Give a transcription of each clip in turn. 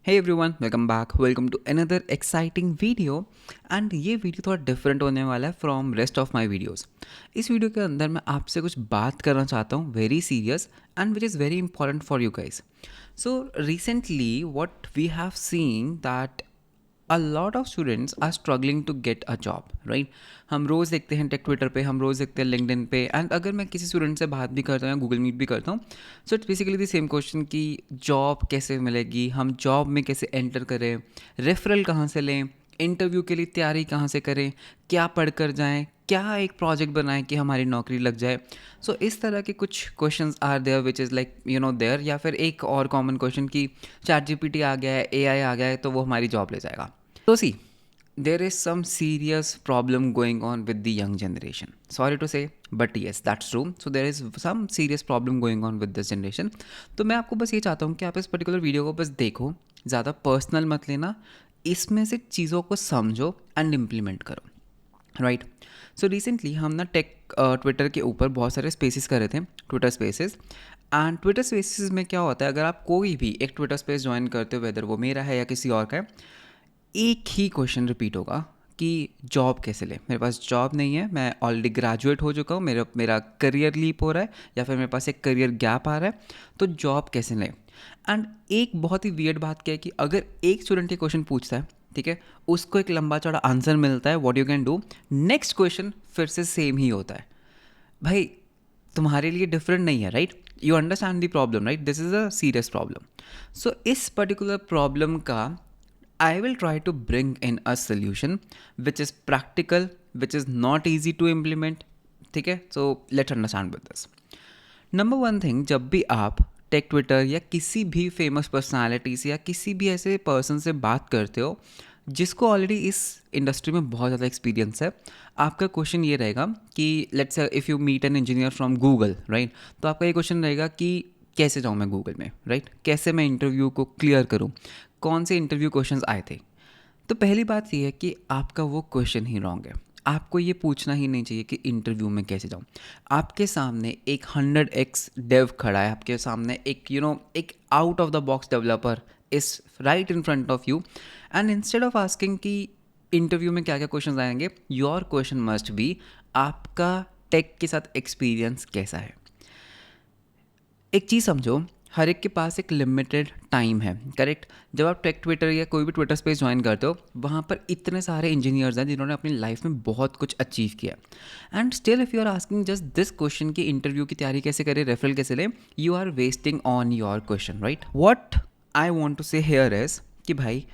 Hey everyone, welcome back. Welcome to another exciting video and ये video थोड़ा different होने वाला है from rest of my videos. इस वीडियो के अंदर मैं आपसे कुछ बात करना चाहता हूँ very serious and which is very important for you guys. So recently what we have seen that a lot of students are struggling to get a job, right? हम रोज़ देखते हैं टेक ट्विटर पे, हम रोज़ देखते हैं लिंक्डइन पे, and अगर मैं किसी स्टूडेंट से बात भी करता हूँ या गूगल मीट भी करता हूँ, so it's basically the same question कि जॉब कैसे मिलेगी, हम जॉब में कैसे एंटर करें, रेफरल कहाँ से लें, इंटरव्यू के लिए तैयारी कहाँ से करें, क्या पढ़ कर जाएँ, क्या एक प्रोजेक्ट बनाएं कि हमारी नौकरी लग जाए। सो इस तरह के कुछ questions are there which is like there, या फिर एक और कॉमन क्वेश्चन कि चैट जीपीटी आ गया है, एआई आ गया है, तो वो हमारी जॉब ले जाएगा। So see, there is some serious problem going on with the young generation. Sorry to say, but yes, that's true. So there is some serious problem going on with this generation. तो मैं आपको बस ये चाहता हूँ कि आप इस पर्टिकुलर वीडियो को बस देखो, ज़्यादा पर्सनल मत लेना, इसमें से चीज़ों को समझो एंड इम्प्लीमेंट करो, राइट? सो रिसेंटली हम ना टेक ट्विटर के ऊपर बहुत सारे स्पेसिस कर रहे थे, Twitter spaces. And Twitter spaces में क्या होता है, अगर आप कोई भी एक ट्विटर स्पेस ज्वाइन करते हो, वेदर वो मेरा है या किसी और का है, एक ही क्वेश्चन रिपीट होगा कि जॉब कैसे ले। मेरे पास जॉब नहीं है, मैं ऑलरेडी ग्रेजुएट हो चुका हूँ, मेरा करियर लीप हो रहा है, या फिर मेरे पास एक करियर गैप आ रहा है, तो जॉब कैसे लें। एंड एक बहुत ही वियर्ड बात क्या है कि अगर एक स्टूडेंट ये क्वेश्चन पूछता है, ठीक है, उसको एक लंबा चौड़ा आंसर मिलता है, what you can do, next question फिर से सेम ही होता है। भाई तुम्हारे लिए डिफरेंट नहीं है, right? You understand the problem, right? This is a serious problem. So इस पर्टिकुलर प्रॉब्लम का I will try to bring in a solution which is practical, which is not easy to implement. ठीक है, so let's understand with this. Number one thing, जब भी आप take Twitter या किसी भी फेमस पर्सनालिटी से या किसी भी ऐसे पर्सन से बात करते हो जिसको ऑलरेडी इस इंडस्ट्री में बहुत ज़्यादा एक्सपीरियंस है, आपका क्वेश्चन ये रहेगा कि let's say if you meet an engineer from Google, right, तो आपका ये क्वेश्चन रहेगा कि कैसे जाऊँ मैं गूगल में, राइट? कैसे मैं इंटरव्यू को क्लियर करूँ, कौन से इंटरव्यू क्वेश्चंस आए थे। तो पहली बात ये है कि आपका वो क्वेश्चन ही रॉन्ग है। आपको ये पूछना ही नहीं चाहिए कि इंटरव्यू में कैसे जाऊँ। आपके सामने एक 100x डेव खड़ा है, आपके सामने एक एक out of the box developer is right in front of you, and instead of asking कि इंटरव्यू में क्या क्या क्वेश्चन आएंगे, योर क्वेश्चन मस्ट बी आपका टेक के साथ एक्सपीरियंस कैसा है। एक चीज़ समझो, हर एक के पास एक लिमिटेड टाइम है, करेक्ट? जब आप टेक ट्विटर या कोई भी ट्विटर स्पेस ज्वाइन करते हो, वहाँ पर इतने सारे इंजीनियर्स हैं जिन्होंने अपनी लाइफ में बहुत कुछ अचीव किया, and still if you are asking just this question कि इंटरव्यू की तैयारी कैसे करें, रेफरल कैसे लें, you are wasting on your question, right? What I want to say here is कि भाई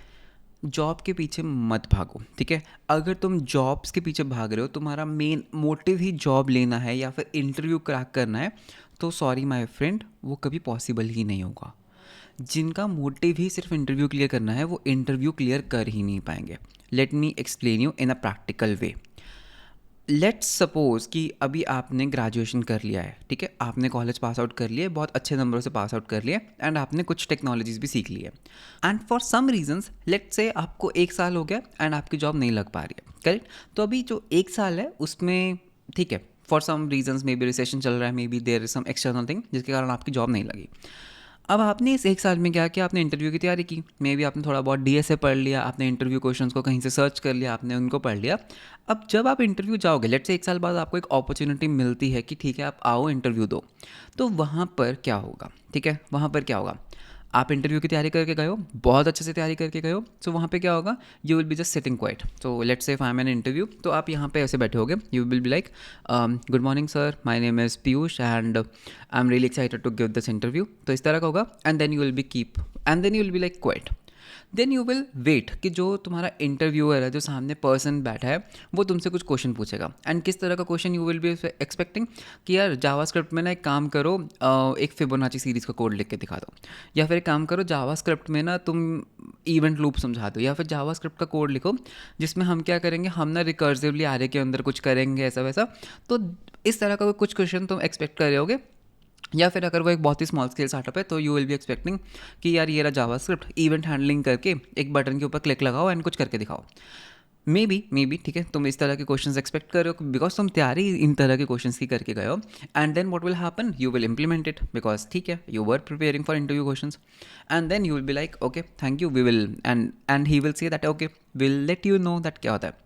जॉब के पीछे मत भागो, ठीक है? अगर तुम जॉब्स के पीछे भाग रहे हो, तुम्हारा मेन मोटिव ही जॉब लेना है या फिर इंटरव्यू क्रैक करना है, तो सॉरी माय फ्रेंड, वो कभी पॉसिबल ही नहीं होगा। जिनका मोटिव ही सिर्फ इंटरव्यू क्लियर करना है, वो इंटरव्यू क्लियर कर ही नहीं पाएंगे। Let me explain you in a practical way. Let's suppose कि अभी आपने ग्रेजुएशन कर लिया है, ठीक है, आपने कॉलेज पास आउट कर लिया है, बहुत अच्छे नंबरों से पास आउट कर लिया, एंड आपने कुछ टेक्नोलॉजीज भी सीख ली है, and for some reasons let's say आपको 1 साल हो गया एंड आपकी जॉब नहीं लग पा रही है, करेक्ट? तो अभी जो 1 साल है उसमें, ठीक है, for some reasons maybe recession चल रहा है, maybe there is some external thing जिसके कारण आपकी जॉब नहीं लगी। अब आपने इस 1 साल में क्या किया, आपने इंटरव्यू की तैयारी की, मे बी आपने थोड़ा बहुत डीएसए पढ़ लिया, आपने इंटरव्यू क्वेश्चंस को कहीं से सर्च कर लिया, आपने उनको पढ़ लिया। अब जब आप इंटरव्यू जाओगे, लेट्स से 1 साल बाद आपको एक अपॉर्चुनिटी मिलती है कि ठीक है आप आओ इंटरव्यू दो, तो वहाँ पर क्या होगा, ठीक है, वहाँ पर क्या होगा, आप इंटरव्यू की तैयारी करके गए हो, बहुत अच्छे से तैयारी करके गए हो, सो वहाँ पे क्या होगा, you will be just sitting quiet. So let's say if I am an interview, तो आप यहाँ पे ऐसे बैठे होगे, you will be like good morning sir, my name is Piyush and I am really excited to give this interview, तो इस तरह का होगा, and then you will be keep, and then you will be like quiet. Then you will wait कि जो तुम्हारा interviewer है, जो सामने पर्सन बैठा है, वो तुमसे कुछ क्वेश्चन पूछेगा, एंड किस तरह का question you will be expecting कि यार जावास्क्रिप्ट में ना एक काम करो, एक फिबोनाची सीरीज़ का कोड लिख के दिखा दो, या फिर एक काम करो जावास्क्रिप्ट में ना तुम इवेंट लूप समझा दो, या फिर जावास्क्रिप्ट का कोड लिखो जिसमें हम क्या करेंगे, हम ना रिकर्सिवली आरे के अंदर कुछ करेंगे, ऐसा वैसा। तो इस तरह का कुछ क्वेश्चन तुम एक्सपेक्ट कर रहे होगे, या फिर अगर वो एक बहुत ही स्मॉल स्केल स्टार्टअप है, तो यू विल बी एक्सपेक्टिंग कि यार ये रहा जावास्क्रिप्ट, इवेंट हैंडलिंग करके एक बटन के ऊपर क्लिक लगाओ एंड कुछ करके दिखाओ। मे बी ठीक है, तुम इस तरह के क्वेश्चंस एक्सपेक्ट कर रहे हो बिकॉज तुम तैयारी इन तरह के क्वेश्चंस की करके गए हो, and then what will happen, you will implement it because ठीक है you were preparing for interview questions, and then you will be like okay thank you, we will and he will say that okay will let you know that क्या होता है।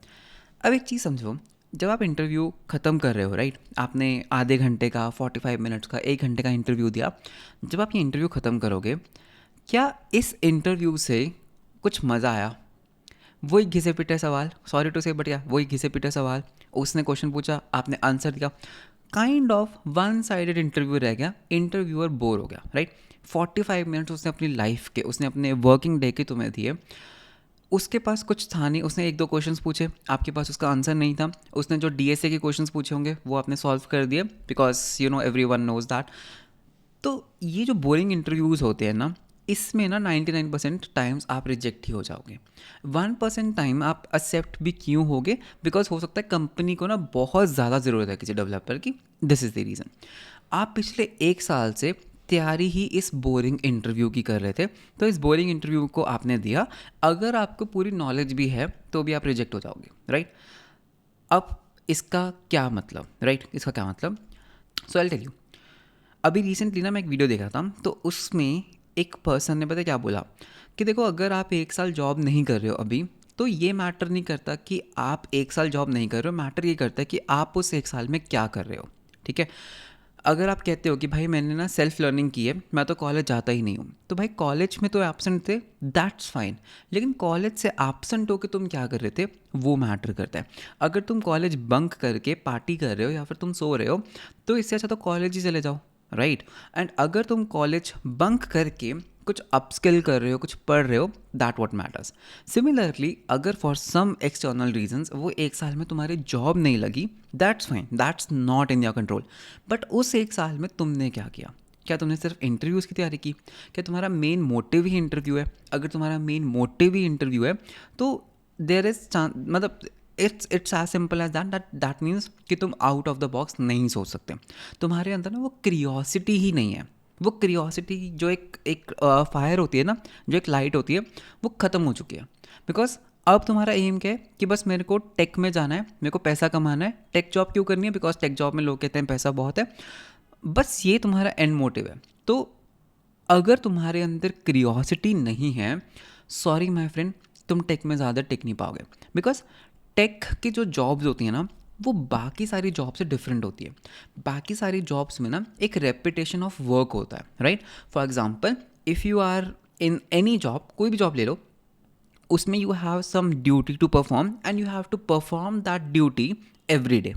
अब एक चीज़ समझो, जब आप इंटरव्यू ख़त्म कर रहे हो राइट, आपने आधे घंटे का 45 मिनट्स का 1 घंटे का इंटरव्यू दिया, जब आप ये इंटरव्यू ख़त्म करोगे, क्या इस इंटरव्यू से कुछ मज़ा आया? वही घिसे पिटे सवाल, सॉरी टू से बट या वही घिसे पिटे सवाल, उसने क्वेश्चन पूछा आपने आंसर दिया, kind of one sided interview रह गया, इंटरव्यूअर बोर हो गया राइट। 45 मिनट्स उसने अपनी लाइफ के, उसने अपने वर्किंग डे के तुम्हें दिए, उसके पास कुछ था नहीं, उसने 1-2 क्वेश्चंस पूछे, आपके पास उसका आंसर नहीं था, उसने जो डीएसए के क्वेश्चंस पूछे होंगे वो आपने सॉल्व कर दिए because you know everyone knows that. तो ये जो बोरिंग इंटरव्यूज़ होते हैं ना, इसमें ना 99% टाइम्स आप रिजेक्ट ही हो जाओगे, 1% टाइम आप एक्सेप्ट भी क्यों होगे, बिकॉज हो सकता है कंपनी को ना बहुत ज़्यादा ज़रूरत है किसी डेवलपर की, दिस इज़ द रीज़न। आप पिछले 1 साल से तैयारी ही इस बोरिंग इंटरव्यू की कर रहे थे, तो इस बोरिंग इंटरव्यू को आपने दिया, अगर आपको पूरी नॉलेज भी है तो भी आप रिजेक्ट हो जाओगे राइट। अब इसका क्या मतलब राइट, इसका क्या मतलब, सो आई टेल यू। अभी रिसेंटली ना मैं एक वीडियो देख रहा था, तो उसमें एक पर्सन ने पता है क्या बोला, कि देखो अगर आप 1 साल जॉब नहीं कर रहे हो अभी, तो ये मैटर नहीं करता कि आप 1 साल जॉब नहीं कर रहे हो, मैटर ये करता है कि आप उस 1 साल में क्या कर रहे हो, ठीक है। अगर आप कहते हो कि भाई मैंने ना सेल्फ लर्निंग की है, मैं तो कॉलेज जाता ही नहीं हूँ, तो भाई कॉलेज में तो एब्सेंट थे, दैट्स फाइन, लेकिन कॉलेज से एब्सेंट होकर तुम क्या कर रहे थे वो मैटर करता है। अगर तुम कॉलेज बंक करके पार्टी कर रहे हो या फिर तुम सो रहे हो, तो इससे अच्छा तो कॉलेज ही चले जाओ राइट। एंड अगर तुम कॉलेज बंक करके कुछ अपस्किल कर रहे हो, कुछ पढ़ रहे हो, दैट व्हाट मैटर्स। सिमिलरली अगर फॉर सम एक्सटर्नल रीजंस वो 1 साल में तुम्हारी जॉब नहीं लगी, that's fine, that's not in your control, but उस 1 साल में तुमने क्या किया? क्या तुमने सिर्फ इंटरव्यूज़ की तैयारी की? क्या तुम्हारा मेन मोटिव ही इंटरव्यू है? अगर तुम्हारा मेन मोटिव ही इंटरव्यू है तो देर इज मतलब it's as simple as that means कि तुम आउट ऑफ द बॉक्स नहीं सोच सकते, तुम्हारे अंदर ना वो क्रियोसिटी ही नहीं है। वो क्रियोसिटी जो एक फायर होती है ना, जो एक लाइट होती है, वो ख़त्म हो चुकी है। बिकॉज अब तुम्हारा एम क्या है कि बस मेरे को टेक में जाना है, मेरे को पैसा कमाना है, टेक जॉब क्यों करनी है, बिकॉज टेक जॉब में लोग कहते हैं पैसा बहुत है, बस ये तुम्हारा एंड मोटिव है। तो अगर तुम्हारे अंदर क्रियोसिटी नहीं है, सॉरी माय फ्रेंड, तुम टेक में ज़्यादा टेक नहीं पाओगे, बिकॉज टेक की जो जॉब्स होती हैं ना, वो बाकी सारी जॉब से डिफरेंट होती है। बाकी सारी जॉब्स में ना एक रेपिटेशन ऑफ वर्क होता है right. For example if you are in any job, कोई भी जॉब ले लो, उसमें you have some duty to perform and you have to perform that duty every day.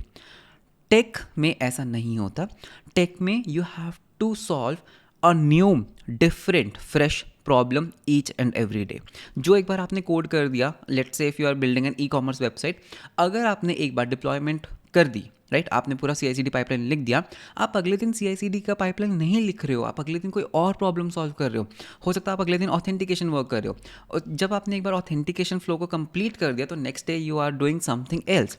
Tech में ऐसा नहीं होता, टेक में you have to solve a new different fresh problem each and every day. जो एक बार आपने कोड कर दिया, let's say if you are building an e commerce website, अगर आपने एक बार डिप्लॉयमेंट कर दी राइट, आपने पूरा CI/CD पाइपलाइन लिख दिया, आप अगले दिन CI/CD का पाइपलाइन नहीं लिख रहे हो, आप अगले दिन कोई और प्रॉब्लम सॉल्व कर रहे हो सकता है आप अगले दिन ऑथेंटिकेशन वर्क कर रहे हो, और जब आपने एक बार ऑथेंटिकेशन फ्लो को कंप्लीट कर दिया तो next day you are doing something else.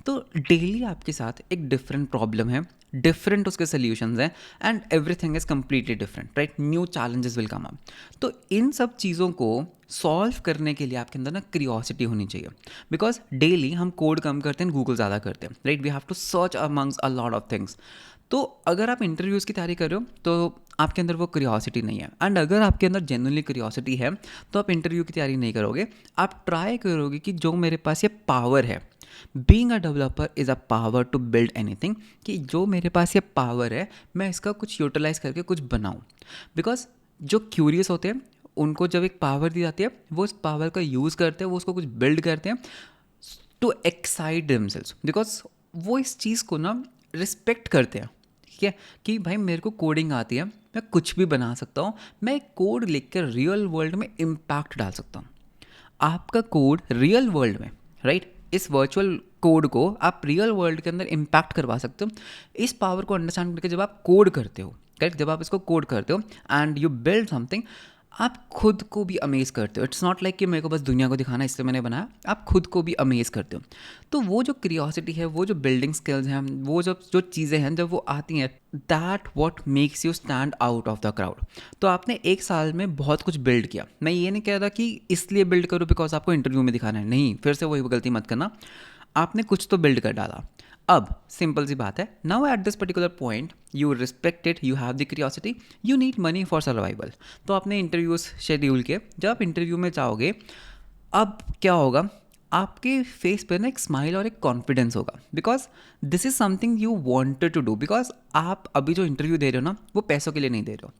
तो डेली आपके साथ एक डिफरेंट प्रॉब्लम है, डिफरेंट उसके सोल्यूशंस हैं, and everything is completely different right, new challenges will come up. तो इन सब चीज़ों को सॉल्व करने के लिए आपके अंदर ना क्रियोसिटी होनी चाहिए, बिकॉज डेली हम कोड कम करते हैं, गूगल ज़्यादा करते हैं right, we have to search amongst a lot of things. तो अगर आप इंटरव्यूज़ की तैयारी कर रहे हो तो आपके अंदर वो क्रियोसिटी नहीं है, एंड अगर आपके अंदर जेन्युइनली क्रियोसिटी है तो आप इंटरव्यू की तैयारी नहीं करोगे, आप ट्राई करोगे कि जो मेरे पास ये पावर है, being a developer is a power to build anything, कि जो मेरे पास ये पावर है मैं इसका कुछ यूटिलाइज करके कुछ बनाऊँ। बिकॉज जो क्यूरियस होते हैं उनको जब एक पावर दी जाती है, वो उस पावर का यूज़ करते हैं, वो उसको कुछ बिल्ड करते हैं टू एक्साइट देमसेल्व्स, बिकॉज वो इस चीज़ को ना रिस्पेक्ट करते हैं, ठीक है, कि भाई मेरे को कोडिंग आती है, मैं कुछ भी बना सकता हूँ, मैं एक कोड लिख कर रियल वर्ल्ड में इम्पैक्ट डाल सकता हूँ। आपका कोड रियल वर्ल्ड में राइट, इस वर्चुअल कोड को आप रियल वर्ल्ड के अंदर इम्पैक्ट करवा सकते हो। इस पावर को अंडरस्टैंड करके जब आप कोड करते हो, करेक्ट, जब आप इसको कोड करते हो एंड यू बिल्ड समथिंग, आप खुद को भी अमेज़ करते हो। इट्स नॉट लाइक कि मेरे को बस दुनिया को दिखाना है इसलिए मैंने बनाया, आप खुद को भी अमेज़ करते हो। तो वो जो क्यूरियोसिटी है, वो जो बिल्डिंग स्किल्स हैं, वो जब जो चीज़ें हैं जब वो आती हैं, that what makes you stand out of the crowd. तो आपने 1 साल में बहुत कुछ बिल्ड किया। मैं ये नहीं कह रहा कि इसलिए बिल्ड करो बिकॉज़ आपको इंटरव्यू में दिखाना है, नहीं, फिर से वही गलती मत करना। आपने कुछ तो बिल्ड कर डाला। अब सिंपल सी बात है, now at this particular point you respect it, you have the curiosity, you need money for survival. तो आपने इंटरव्यूज शेड्यूल किए, जब आप इंटरव्यू में जाओगे, अब क्या होगा, आपके फेस पे ना एक स्माइल और एक कॉन्फिडेंस होगा, because this is something you wanted to do. Because आप अभी जो इंटरव्यू दे रहे हो ना, वो पैसों के लिए नहीं दे रहे हो,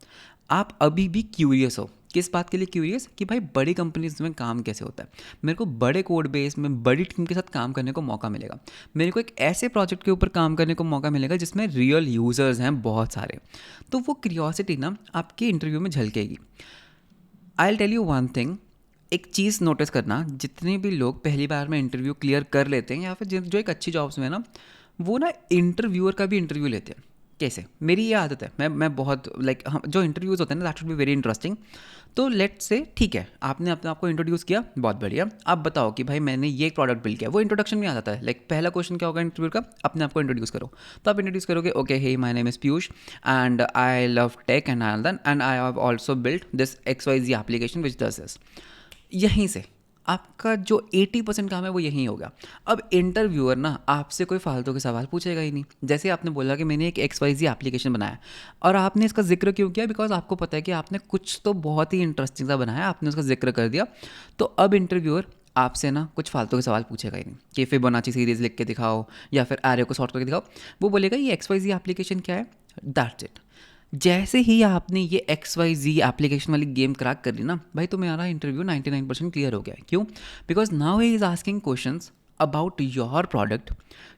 आप अभी भी क्यूरियस हो। किस बात के लिए क्यूरियस, कि भाई बड़ी कंपनीज में काम कैसे होता है, मेरे को बड़े कोड बेस में बड़ी टीम के साथ काम करने को मौका मिलेगा, मेरे को एक ऐसे प्रोजेक्ट के ऊपर काम करने को मौका मिलेगा जिसमें रियल यूजर्स हैं बहुत सारे। तो वो क्यूरियोसिटी ना आपके इंटरव्यू में झलकेगी। I will tell you one thing, एक चीज़ नोटिस करना, जितने भी लोग पहली बार में इंटरव्यू क्लियर कर लेते हैं या फिर जो एक अच्छी जॉब्स में है ना, वो ना इंटरव्यूअर का भी इंटरव्यू लेते हैं। कैसे, मेरी ये आदत है, मैं बहुत लाइक हम जो इंटरव्यूज़ होते हैं ना, that should be very interesting. तो लेट से ठीक है, आपने अपने आप को इंट्रोड्यूस किया, बहुत बढ़िया, आप बताओ कि भाई मैंने ये एक प्रोडक्ट बिल्ड किया। वो इंट्रोडक्शन में आ जाता है, लाइक पहला क्वेश्चन क्या होगा इंटरव्यू का, अपने आप को इंट्रोड्यूस करो। तो आप इंट्रोड्यूस करोगे, okay hey my name is Piyush and I love tech and I have also build this XYZ application which does this. यहीं से आपका जो 80% काम है वो यहीं होगा। अब इंटरव्यूअर ना आपसे कोई फालतू के सवाल पूछेगा ही नहीं। जैसे आपने बोला कि मैंने एक XYZ एप्लीकेशन बनाया और आपने इसका जिक्र क्यों किया, बिकॉज आपको पता है कि आपने कुछ तो बहुत ही इंटरेस्टिंग सा बनाया, आपने उसका जिक्र कर दिया। तो अब इंटरव्यूअर आपसे ना कुछ फालतू के सवाल पूछेगा ही नहीं कि फिबोनाची सीरीज लिख के दिखाओ या फिर एरे को सॉर्ट करके दिखाओ। वो बोलेगा ये XYZ एप्लीकेशन क्या है, दैट्स इट। जैसे ही आपने ये XYZ एप्लीकेशन वाली गेम क्रैक कर ली ना, भाई तुम्हारा इंटरव्यू 99% क्लियर हो गया है। क्यों, because now he is asking questions about your product.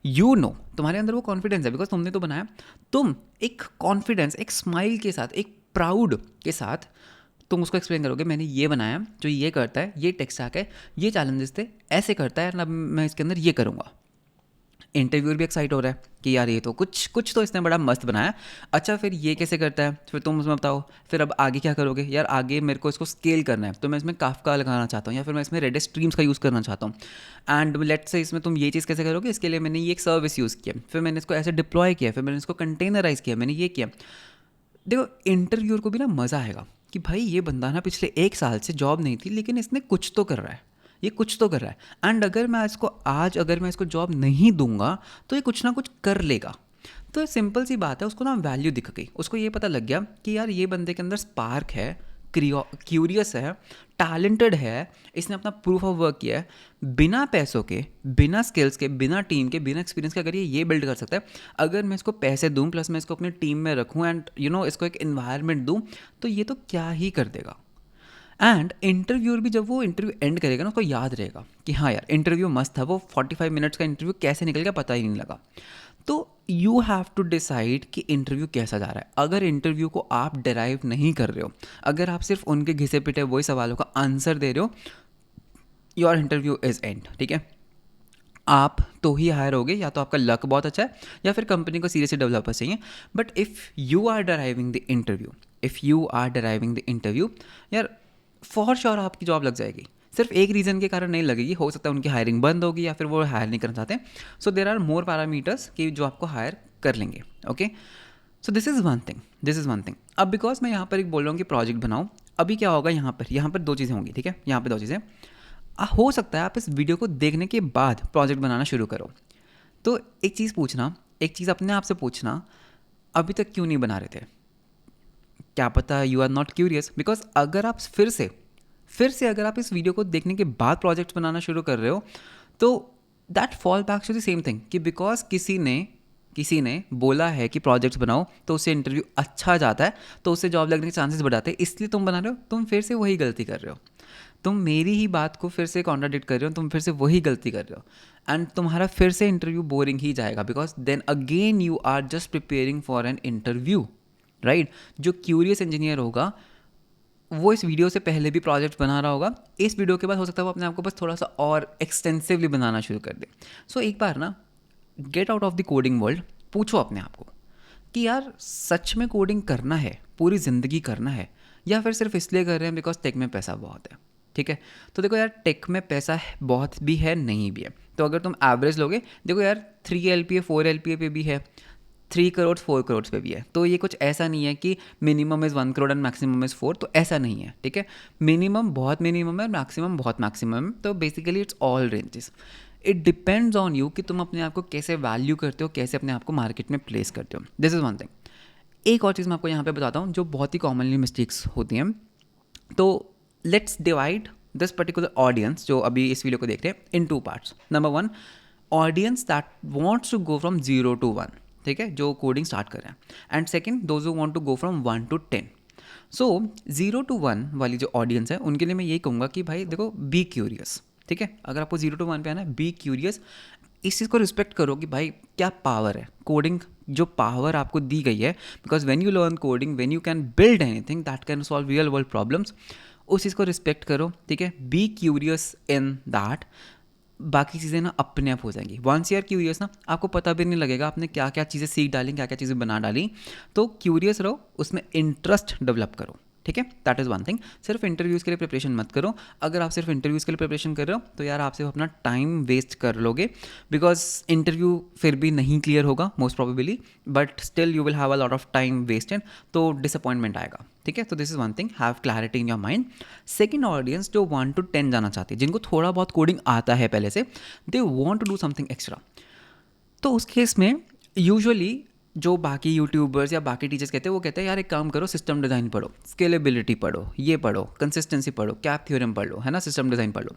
You know, तुम्हारे अंदर वो कॉन्फिडेंस है बिकॉज तुमने तो बनाया। तुम एक कॉन्फिडेंस, एक स्माइल के साथ, एक प्राउड के साथ तुम उसको एक्सप्लेन करोगे, मैंने ये बनाया जो ये करता है, ये टेक स्टैक है, ये चैलेंजेस थे, ऐसे करता है, अब मैं इसके अंदर ये करूँगा। इंटरव्यूअर भी एक्साइट हो रहा है कि यार ये तो कुछ तो इसने बड़ा मस्त बनाया। अच्छा फिर ये कैसे करता है, फिर तुम उसमें बताओ, फिर अब आगे क्या करोगे, यार आगे मेरे को इसको स्केल करना है तो मैं इसमें काफका लगाना चाहता हूँ या फिर मैं इसमें रेडिस स्ट्रीम्स का यूज़ करना चाहता हूँ। एंड लेट्स से इसमें तुम ये चीज़ कैसे करोगे, इसके लिए मैंने ये एक सर्विस यूज़ किया, फिर मैंने इसको ऐसे डिप्लॉय किया, फिर मैंने इसको कंटेनराइज किया, मैंने ये किया। देखो इंटरव्यूअर को भी ना मज़ा आएगा कि भाई ये बंदा ना पिछले 1 साल से जॉब नहीं थी लेकिन इसने कुछ तो कर रहा है, ये कुछ तो कर रहा है। एंड अगर मैं इसको जॉब नहीं दूंगा तो ये कुछ ना कुछ कर लेगा। तो सिंपल सी बात है, उसको ना वैल्यू दिख गई, उसको ये पता लग गया कि यार ये बंदे के अंदर स्पार्क है, क्यूरियस है, टैलेंटेड है, इसने अपना प्रूफ ऑफ वर्क किया है। बिना पैसों के, बिना स्किल्स के, बिना टीम के, बिना एक्सपीरियंस के अगर ये बिल्ड कर सकता है, अगर मैं इसको पैसे दूं प्लस मैं इसको अपनी टीम में रखूं एंड इसको एक इन्वायरमेंट दूं, तो ये तो क्या ही कर देगा। एंड इंटरव्यूअर भी जब वो इंटरव्यू एंड करेगा ना, उसको याद रहेगा कि हाँ यार इंटरव्यू मस्त था, वो 45 मिनट्स का इंटरव्यू कैसे निकल गया पता ही नहीं लगा। तो यू हैव टू डिसाइड कि इंटरव्यू कैसा जा रहा है। अगर इंटरव्यू को आप डिराइव नहीं कर रहे हो, अगर आप सिर्फ उनके घिसे पिटे वही सवालों का आंसर दे रहे हो, योर इंटरव्यू इज एंड। ठीक है, आप तो ही हायर होगे, या तो आपका लक बहुत अच्छा है या फिर कंपनी को सीरियसली डेवलपर चाहिए। But if you are driving the interview, यार फॉर श्योर आपकी जॉब लग जाएगी। सिर्फ एक रीज़न के कारण नहीं लगेगी, हो सकता है उनकी हायरिंग बंद होगी या फिर वो हायर नहीं करना चाहते। सो देर आर मोर पैरामीटर्स कि जो आपको हायर कर लेंगे। Okay, so this is one thing. अब बिकॉज मैं यहाँ पर एक बोल रहा हूँ कि प्रोजेक्ट बनाओ, अभी क्या होगा, यहाँ पर 2 चीज़ें होंगी। ठीक है, यहाँ पर 2 चीज़ें हो सकता है आप इस वीडियो को देखने के बाद प्रोजेक्ट बनाना शुरू करो। तो एक चीज़ अपने आप से पूछना, अभी तक क्यों नहीं बना रहे थे। क्या पता you are not curious, because अगर आप फिर से अगर आप इस वीडियो को देखने के बाद प्रोजेक्ट बनाना शुरू कर रहे हो, तो that fall back to the same thing कि बिकॉज किसी ने बोला है कि प्रोजेक्ट्स बनाओ तो उससे इंटरव्यू अच्छा जाता है, तो उससे जॉब लगने के चांसेस बढ़ाते हैं, इसलिए तुम बना रहे हो। तुम फिर से वही गलती कर रहे हो, तुम मेरी ही बात को फिर से कॉन्ट्राडिक्ट कर रहे हो, तुम फिर से वही गलती कर रहे हो एंड तुम्हारा फिर से इंटरव्यू बोरिंग ही जाएगा, because then again you are just preparing for an interview, right. जो क्यूरियस इंजीनियर होगा वो इस वीडियो से पहले भी प्रोजेक्ट बना रहा होगा, इस वीडियो के बाद हो सकता है वो अपने आप को बस थोड़ा सा और एक्सटेंसिवली बनाना शुरू कर दे। सो एक बार ना get out of the coding world, पूछो अपने आप को कि यार सच में कोडिंग करना है, पूरी ज़िंदगी करना है, या फिर सिर्फ इसलिए कर रहे हैं बिकॉज टेक में पैसा बहुत है। ठीक है, तो देखो यार टेक में पैसा बहुत भी है नहीं भी है, तो अगर तुम एवरेज लोगे, देखो यार 3 LPA 4 LPA पे भी है, 3 करोड़ 4 करोड़ पे भी है, तो ये कुछ ऐसा नहीं है कि minimum is 1 crore and maximum is 4, तो ऐसा नहीं है। ठीक है, मिनिमम बहुत मिनिमम है, मैक्सिमम बहुत मैक्सिमम है, तो basically it's all ranges. It depends on you कि तुम अपने आप को कैसे वैल्यू करते हो, कैसे अपने आप को मार्केट में प्लेस करते हो। This is one thing. एक और चीज़ मैं आपको यहाँ पे बताता हूँ जो बहुत ही कॉमनली मिस्टेक्स होती हैं। तो let's divide this particular audience जो अभी इस वीडियो को देख रहे हैं in 2 parts. Number 1, audience that wants to go from 0 to 1, ठीक है, जो कोडिंग स्टार्ट कर रहे हैं, and second those who want to go from 1 to 10। So 0 to 1 वाली जो ऑडियंस है उनके लिए मैं ये कहूँगा कि भाई देखो, बी क्यूरियस। ठीक है, अगर आपको 0 to 1 पे आना है, बी क्यूरियस, इस चीज़ को रिस्पेक्ट करो कि भाई क्या पावर है कोडिंग, जो पावर आपको दी गई है, because when you learn coding, when you can build anything that can solve real world problems, उस चीज़ को रिस्पेक्ट करो। ठीक है, बी क्यूरियस इन दैट, बाकी चीज़ें ना अपने आप हो जाएंगी। वंस यूर क्यूरियस ना, आपको पता भी नहीं लगेगा आपने क्या क्या चीज़ें सीख डाली, क्या क्या चीज़ें बना डाली। तो क्यूरियस रहो, उसमें इंटरेस्ट डेवलप करो। ठीक है, दैट इज़ वन थिंग। सिर्फ इंटरव्यूज़ के लिए प्रिपरेशन मत करो। अगर आप सिर्फ इंटरव्यूज़ के लिए प्रिपरेशन कर रहे हो तो यार आप सिर्फ अपना टाइम वेस्ट कर लोगे, बिकॉज इंटरव्यू फिर भी नहीं क्लियर होगा most probably, but still you will have a lot of time wasted, तो डिसअपॉइंटमेंट आएगा। ठीक है, तो this is one thing, have clarity in your mind. Second audience जो 1 to 10 जाना चाहती है, जिनको थोड़ा बहुत कोडिंग आता है पहले से, they want to do something extra. तो उस केस में यूजुअली जो बाकी यूट्यूबर्स या बाकी टीचर्स कहते हैं, वो कहते हैं यार एक काम करो, सिस्टम डिज़ाइन पढ़ो, स्केलेबिलिटी पढ़ो, ये पढ़ो, कंसिस्टेंसी पढ़ो, कैप थ्योरम पढ़ लो, है ना, सिस्टम डिज़ाइन पढ़ लो।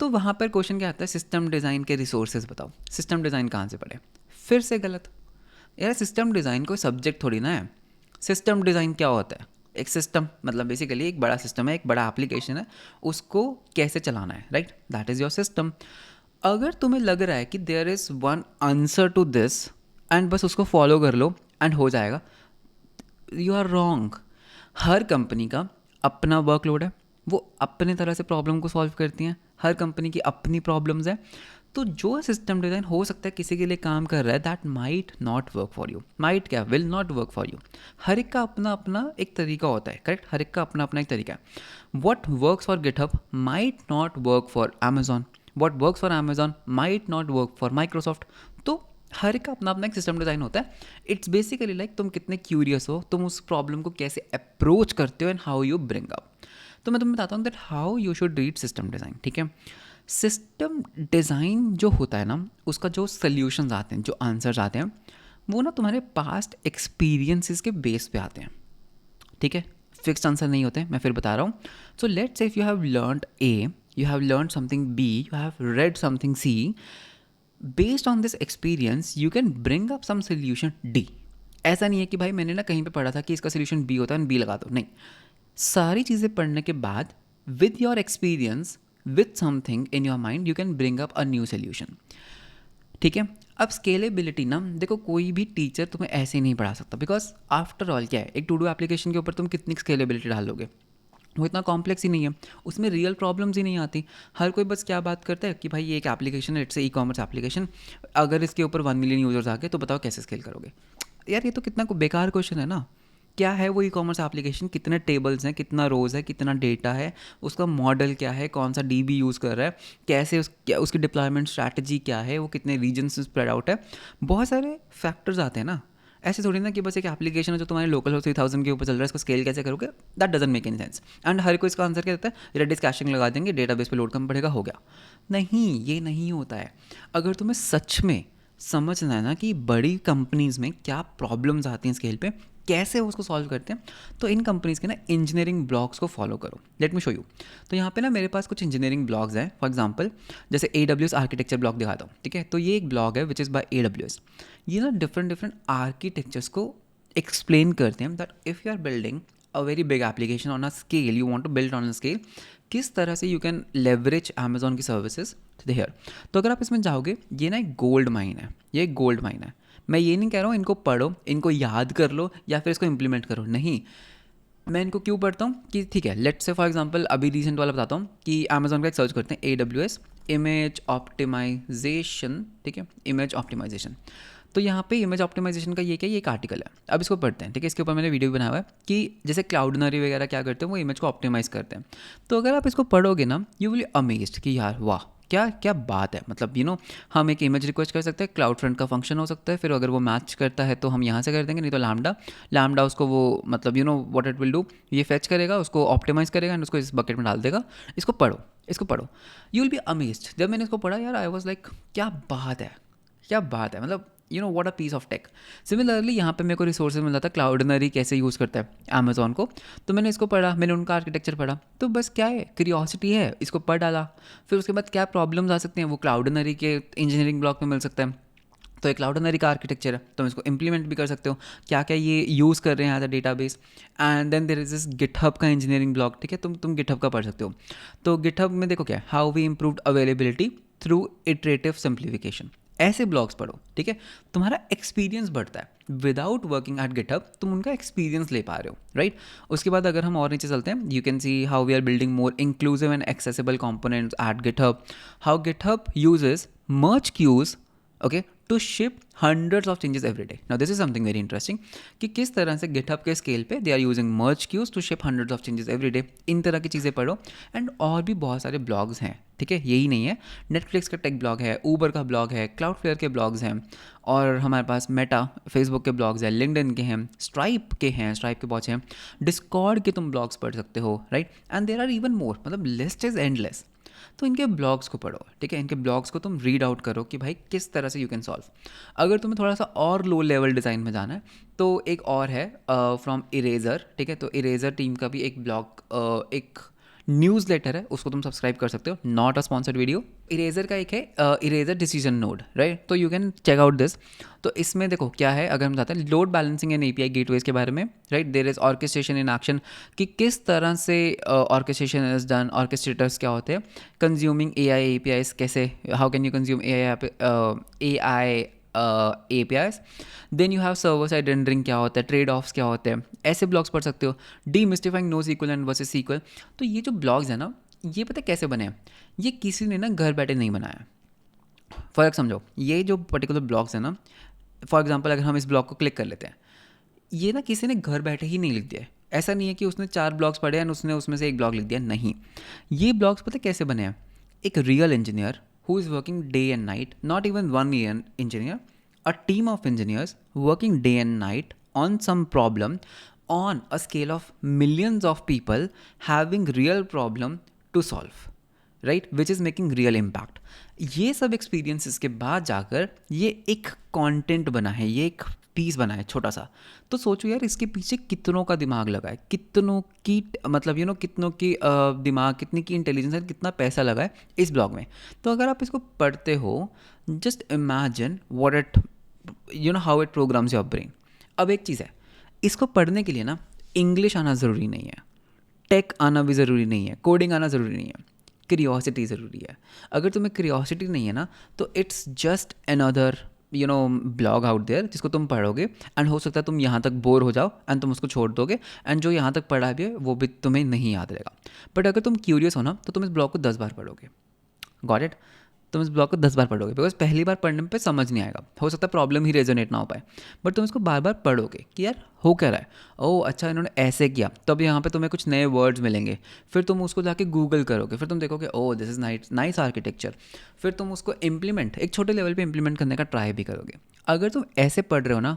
तो वहाँ पर क्वेश्चन क्या आता है, सिस्टम डिज़ाइन के रिसोर्सेज बताओ, सिस्टम डिज़ाइन कहाँ से पढ़े? फिर से गलत। यार सिस्टम डिज़ाइन कोई सब्जेक्ट थोड़ी ना है। सिस्टम डिज़ाइन क्या होता है? एक सिस्टम मतलब बेसिकली एक बड़ा सिस्टम है, एक बड़ा एप्लीकेशन है, उसको कैसे चलाना है, right? That is your system. अगर तुम्हें लग रहा है कि there is one answer to this and बस उसको फॉलो कर लो एंड हो जाएगा, यू आर रॉन्ग। हर कंपनी का अपना वर्कलोड है, वो अपने तरह से प्रॉब्लम को सॉल्व करती हैं, हर कंपनी की अपनी प्रॉब्लम्स हैं। तो जो सिस्टम डिज़ाइन हो सकता है किसी के लिए काम कर रहा है, that might not work for you, might क्या, will not work for you. हर एक का अपना अपना एक तरीका होता है, करेक्ट? हर एक का अपना अपना एक तरीका है। What works for GitHub might not work for Amazon, what works for Amazon might not work for Microsoft. तो हर एक का अपना अपना एक सिस्टम डिज़ाइन होता है। इट्स बेसिकली लाइक तुम कितने क्यूरियस हो, तुम उस प्रॉब्लम को कैसे अप्रोच करते हो and how you bring up. तो मैं तुम्हें बताता हूँ that how you should read system design. ठीक है, सिस्टम डिज़ाइन जो होता है ना, उसका जो सल्यूशंस आते हैं, जो आंसर्स आते हैं, वो ना तुम्हारे पास्ट एक्सपीरियंसेस के बेस पे आते हैं। ठीक है, फिक्स्ड आंसर नहीं होते, मैं फिर बता रहा हूँ। So let's say if you have learned A, you have learned something B, you have read something C, based on this experience you can bring up some solution D. ऐसा नहीं है कि भाई मैंने ना कहीं पे पढ़ा था कि इसका सोल्यूशन बी होता है, बी लगा दो, नहीं। सारी चीज़ें पढ़ने के बाद with your experience, with something in your mind, you can bring up a new solution. ठीक है, अब स्केलेबिलिटी ना, देखो कोई भी टीचर तुम्हें ऐसे ही नहीं पढ़ा सकता, बिकॉज आफ्टर ऑल क्या है, एक टू डू एप्लीकेशन के ऊपर तुम कितनी स्केलेबिलिटी डालोगे? वो इतना कॉम्प्लेक्स ही नहीं है, उसमें रियल प्रॉब्लम्स ही नहीं आती। हर कोई बस क्या बात करता है कि भाई ये एक एप्लीकेशन है, इट्स ई कॉमर्स एप्लीकेशन, अगर इसके ऊपर 1 मिलियन यूजर्स आ गए तो बताओ कैसे स्केल करोगे? यार ये तो कितना बेकार क्वेश्चन है ना। क्या है वो ई कॉमर्स एप्लीकेशन? कितने टेबल्स हैं, कितना रोज़ है, कितना डेटा है, उसका मॉडल क्या है, कौन सा डीबी यूज़ कर रहा है, कैसे उसकी डिप्लॉयमेंट स्ट्रैटेजी क्या है, वो कितने रीजन से स्प्रेड आउट है, बहुत सारे फैक्टर्स आते हैं ना। ऐसे थोड़ी ना कि बस एक एप्लीकेशन है जो तुम्हारे लोकल हो 3000 के ऊपर चल रहा है, इसको स्केल कैसे करोगे? That doesn't make any sense. And हर कोई इसका आंसर क्या देता है, रेडिस कैशिंग लगा देंगे, डेटाबेस पे लोड कम पड़ेगा, हो गया। नहीं, ये नहीं होता है। अगर तुम्हें सच में समझना है ना कि बड़ी कंपनीज़ में क्या प्रॉब्लम्स आती हैं स्केल पे, कैसे वो उसको सॉल्व करते हैं, तो इन कंपनीज़ के ना इंजीनियरिंग ब्लॉग्स को फॉलो करो। Let me show you. तो यहाँ पे ना मेरे पास कुछ इंजीनियरिंग ब्लॉग्स हैं। फॉर एग्जांपल जैसे AWS आर्किटेक्चर ब्लॉग दिखाता हूँ, ठीक है? तो ये एक ब्लॉग है विच इज़ बाय AWS। ये ना डिफरेंट आर्किटेक्चर्स को एक्सप्लेन करते हैं that if you are building a very big application on a scale, you want to build on a scale, किस तरह से यू कैन लेवरेज अमेजॉन की सर्विसेज देयर। तो अगर आप इसमें जाओगे, ये ना एक गोल्ड माइन है, ये एक गोल्ड माइन है। मैं ये नहीं कह रहा हूँ इनको पढ़ो, इनको याद कर लो या फिर इसको इम्प्लीमेंट करो, नहीं। मैं इनको क्यों पढ़ता हूँ कि ठीक है, लेट्स से फॉर एग्जांपल अभी रिसेंट वाला बताता हूँ कि अमेजॉन का एक सर्च करते हैं AWS इमेज ऑप्टिमाइजेशन, ठीक है, इमेज ऑप्टिमाइजेशन। तो यहाँ पे इमेज ऑप्टिमाइजेशन का ये क्या, ये एक आर्टिकल है, अब इसको पढ़ते हैं, ठीक है। इसके ऊपर मैंने वीडियो भी बनाया हुआ है कि जैसे क्लाउडनरी वगैरह क्या करते हैं, वो इमेज को ऑप्टिमाइज़ करते हैं। तो अगर आप इसको पढ़ोगे ना, यू विल अमेज्ड कि यार वाह, क्या क्या बात है। मतलब हम एक इमेज रिक्वेस्ट कर सकते हैं, क्लाउड फ्रंट का फंक्शन हो सकता है, फिर अगर वो मैच करता है तो हम यहाँ से कर देंगे, नहीं तो लैम्डा उसको वो मतलब व्हाट इट विल डू, ये फेच करेगा, उसको ऑप्टिमाइज़ करेगा एंड उसको इस बकेट में डाल देगा। इसको पढ़ो, यू विल बी अमेज्ड। जब मैंने इसको पढ़ा यार, आई वॉज लाइक क्या बात है, क्या बात है, मतलब what a piece of tech. Similarly यहाँ पे मेरे को रिसोर्सेज मिल रहा था, क्लाउडनरी कैसे यूज़ करता है अमेजोन को, तो मैंने इसको पढ़ा, मैंने उनका आर्किटेक्चर पढ़ा, तो बस क्या है, क्यूरियोसिटी है, इसको पढ़ डाला। फिर उसके बाद क्या प्रॉब्लम्स आ सकते हैं, वो क्लाउडनरी के इंजीनियरिंग ब्लॉक में मिल सकता है। तो एक क्लाउडनरी का आर्किटेक्चर है, तुम इसको इंप्लीमेंट भी कर सकते हो, क्या क्या ये यूज़ कर रहे हैं as a database. And then there is this GitHub का इंजीनियरिंग ब्लॉक, ठीक है, तुम गिटहब का पढ़ सकते हो। तो गिटहब में देखो क्या है, how we improved availability through iterative simplification, ऐसे ब्लॉग्स पढ़ो, ठीक है। तुम्हारा एक्सपीरियंस बढ़ता है, विदाउट वर्किंग एट गिटहब तुम उनका एक्सपीरियंस ले पा रहे हो, राइट। उसके बाद अगर हम और नीचे चलते हैं, you can see how we are building more inclusive and accessible components at GitHub, how GitHub uses merge queues, okay, to ship hundreds of changes every day. Now this is something very interesting कि किस तरह से GitHub के scale पे they are using merge queues to ship hundreds of changes every day. इन तरह की चीज़ें पढ़ो। एंड और भी बहुत सारे ब्लॉग्स हैं, ठीक है, यही नहीं है, नेटफ्लिक्स का टेक ब्लॉग है, ऊबर का ब्लॉग है, क्लाउडफ्लेयर के ब्लॉग्स हैं, और हमारे पास मेटा फेसबुक के ब्लॉग्स हैं, लिंक्डइन के हैं, स्ट्राइप के बहुत हैं, डिस्कॉर्ड के तुम ब्लॉग्स पढ़ सकते हो, right. And there are even more, मतलब लिस्ट इज एंडलेस। तो इनके ब्लॉग्स को पढ़ो, ठीक है, इनके ब्लॉग्स को तुम रीड आउट करो कि भाई किस तरह से यू कैन सॉल्व। अगर तुम्हें थोड़ा सा और लो लेवल डिज़ाइन में जाना है तो एक और है फ्रॉम इरेजर, ठीक है। तो इरेजर टीम का भी एक ब्लॉग, एक न्यूज़ लेटर है, उसको तुम सब्सक्राइब कर सकते हो, not a sponsored video. Eraser का एक है इरेजर डिसीजन नोड, राइट, तो you can check out this. तो इसमें देखो क्या है, अगर हम जाते हैं load balancing and API gateways के बारे में, right, there is orchestration in action, कि किस तरह से ऑर्केस्ट्रेशन इज डन, ऑर्केस्ट्रेटर्स क्या होते हैं, कंज्यूमिंग एआई एपीआईज कैसे, how can you consume AI APIs, then you have server side rendering क्या होता है, ट्रेड ऑफ्स क्या होते हैं, ऐसे ब्लॉग्स पढ़ सकते हो। Demystifying no SQL and versus SQL. तो ये जो ब्लॉग्स हैं ना, ये पता है कैसे बने हैं, ये किसी ने ना घर बैठे नहीं बनाया। फ़र्क समझो, ये जो पर्टिकुलर ब्लॉग्स हैं ना, फॉर एग्जांपल अगर हम इस ब्लॉग को क्लिक कर लेते हैं, ये ना किसी ने घर बैठे ही नहीं लिख दिया है। ऐसा नहीं है कि उसने 4 ब्लॉग्स पढ़े एंड उसने उसमें से एक ब्लॉग लिख दिया, नहीं। ये ब्लॉग्स पता है कैसे बने हैं, एक real engineer who is working day and night, not even one engineer, a team of engineers working day and night on some problem on a scale of millions of people having real problem to solve, right, which is making real impact. ये सब experiences के बाद जाकर ये एक content बना है, ये एक पीस बना है छोटा सा। तो सोचो यार, इसके पीछे कितनों का दिमाग लगा है, कितनों की मतलब कितनों की दिमाग, कितनी की इंटेलिजेंस है, कितना पैसा लगा है इस ब्लॉग में। तो अगर आप इसको पढ़ते हो, just imagine what it how it programs your brain. अब एक चीज़ है, इसको पढ़ने के लिए ना इंग्लिश आना ज़रूरी नहीं है, टेक आना भी ज़रूरी नहीं है, कोडिंग आना ज़रूरी नहीं है, क्यूरियोसिटी ज़रूरी है। अगर तुम्हें क्यूरियोसिटी नहीं है ना, तो it's just another blog out there जिसको तुम पढ़ोगे एंड हो सकता है तुम यहाँ तक बोर हो जाओ एंड तुम उसको छोड़ दोगे, एंड जो यहाँ तक पढ़ा भी है वो भी तुम्हें नहीं याद रहेगा। बट अगर तुम क्यूरियस हो ना, तो तुम इस ब्लॉग को 10 बार पढ़ोगे, गॉट इट। तुम इस ब्लॉग को 10 बार पढ़ोगे, बिकॉज पहली बार पढ़ने पे समझ नहीं आएगा, हो सकता है प्रॉब्लम ही रेजोनेट ना हो पाए, बट तुम इसको बार बार पढ़ोगे कि यार हो क्या रहा है, ओह अच्छा इन्होंने ऐसे किया, तब यहाँ पे तुम्हें कुछ नए वर्ड्स मिलेंगे, फिर तुम उसको जाके गूगल करोगे, फिर तुम देखोगे oh this is nice architecture, फिर तुम उसको इम्प्लीमेंट एक छोटे लेवल पे इम्प्लीमेंट करने का ट्राई भी करोगे। अगर तुम ऐसे पढ़ रहे हो ना,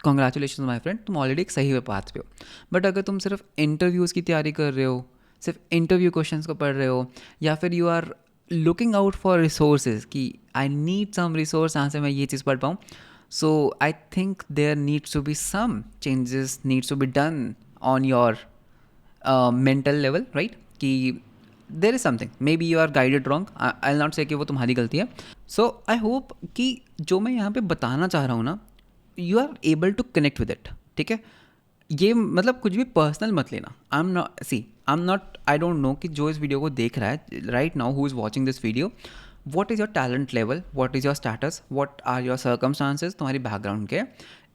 कॉन्ग्रेचुलेशन माई फ्रेंड, तुम ऑलरेडी एक सही पाथ पे हो। बट अगर तुम सिर्फ इंटरव्यूज़ की तैयारी कर रहे हो, सिर्फ इंटरव्यू क्वेश्चंस को पढ़ रहे हो, या फिर you are looking out for resources कि आई नीड सम रिसोर्स जहाँ से मैं ये चीज़ पढ़ पाऊँ, so I think there needs to be some changes needs to be done on your mental level, right, कि there is something, maybe you are guided wrong, I not say कि वो तुम्हारी गलती है। सो आई होप कि जो मैं यहाँ पे बताना चाह रहा हूँ ना, you are able to connect with it, ठीक है। ये मतलब कुछ भी पर्सनल मत लेना, आई डोंट नो कि जो इस वीडियो को देख रहा है right now, who is watching this video, what is your talent level, what is your status, what are your circumstances, तुम्हारी बैकग्राउंड के,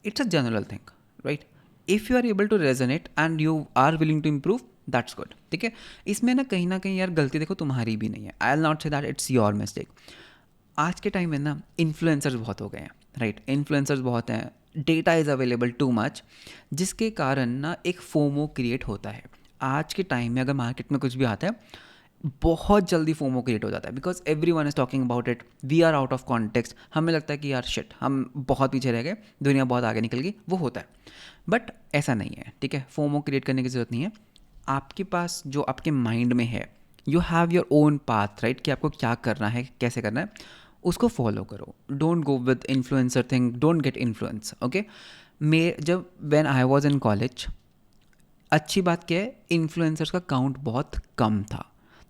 it's a general thing, right. If you are able to resonate and you are willing to improve, that's good, ठीक है। इसमें ना कहीं यार गलती देखो तुम्हारी भी नहीं है, I will not say that it's your mistake. आज के टाइम में ना इन्फ्लुएंसर्स बहुत हो गए हैं, राइट? इन्फ्लुएंसर्स बहुत हैं, data is available too much, जिसके कारण ना एक फोमो क्रिएट होता है। आज के टाइम में अगर मार्केट में कुछ भी आता है, बहुत जल्दी फोमो क्रिएट हो जाता है, because everyone is talking about it, we are out of context, हमें लगता है कि यार शिट, हम बहुत पीछे रह गए, दुनिया बहुत आगे निकल गई, वो होता है। बट ऐसा नहीं है, ठीक है? फोमो क्रिएट करने की ज़रूरत नहीं है। आपके पास जो आपके माइंड में है, you have your own path, right? कि आपको क्या करना है, कैसे करना है, उसको फॉलो करो। Don't go with influencer thing, don't get influence, okay? मैं जब when I was in college, अच्छी बात क्या है, इन्फ्लुएंसर्स का काउंट बहुत कम था,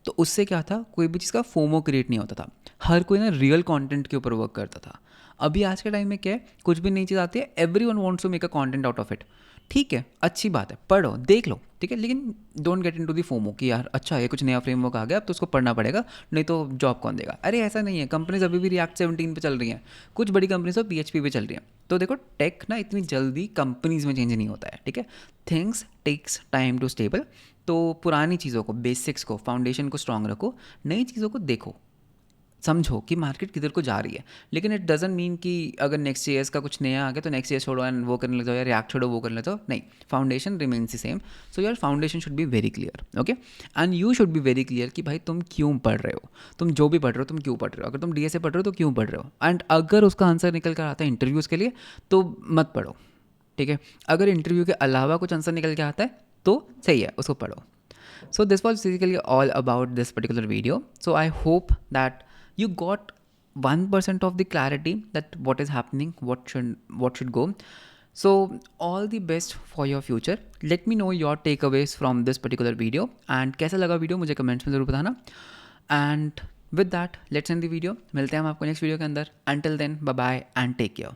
तो उससे क्या था, कोई भी चीज़ का फोमो क्रिएट नहीं होता था, हर कोई ना रियल कंटेंट के ऊपर वर्क करता था। अभी आज के टाइम में क्या है, कुछ भी नई चीज़ आती है, everyone wants to make a content out of it. ठीक है, अच्छी बात है, पढ़ो, देख लो, ठीक है, लेकिन don't get into the FOMO कि यार अच्छा ये कुछ नया फ्रेमवर्क आ गया, अब तो उसको पढ़ना पड़ेगा, नहीं तो जॉब कौन देगा। अरे ऐसा नहीं है, कंपनीज अभी भी रिएक्ट 17 पे चल रही हैं, कुछ बड़ी कंपनीज तो PHP पे चल रही हैं। तो देखो, टेक ना इतनी जल्दी कंपनीज में चेंज नहीं होता है, ठीक है? Things takes time to stable. तो पुरानी चीज़ों को, बेसिक्स को, फाउंडेशन को स्ट्रांग रखो, नई चीज़ों को देखो, समझो कि मार्केट किधर को जा रही है। लेकिन इट डजंट मीन कि अगर नेक्स्ट ईयर्स का कुछ नया आ गया तो नेक्स्ट ईयर छोड़ो एंड वो करने लग जाओ, या रिएक्ट छोड़ो वो करने लग जाओ, नहीं। Foundation remains the same, so your foundation should be very clear, okay? And you should be very clear कि भाई तुम क्यों पढ़ रहे हो, तुम जो भी पढ़ रहे हो तुम क्यों पढ़ रहे हो। अगर तुम DSA पढ़ रहे हो तो क्यों पढ़ रहे हो, एंड अगर उसका आंसर निकल कर आता है इंटरव्यूज़ के लिए तो मत पढ़ो, ठीक है? अगर इंटरव्यू के अलावा कुछ आंसर निकल के आता है तो सही है, उसको पढ़ो। So this was basically all about this particular video. So I hope that you got 1% of the clarity that what is happening, what should go. So all the best for your future. Let me know your takeaways from this particular video and कैसा लगा video मुझे comments में ज़रूर बताना. And with that, let's end the video. मिलते हैं हम आपको नेक्स्ट वीडियो के अंदर. Until then, bye bye and take care.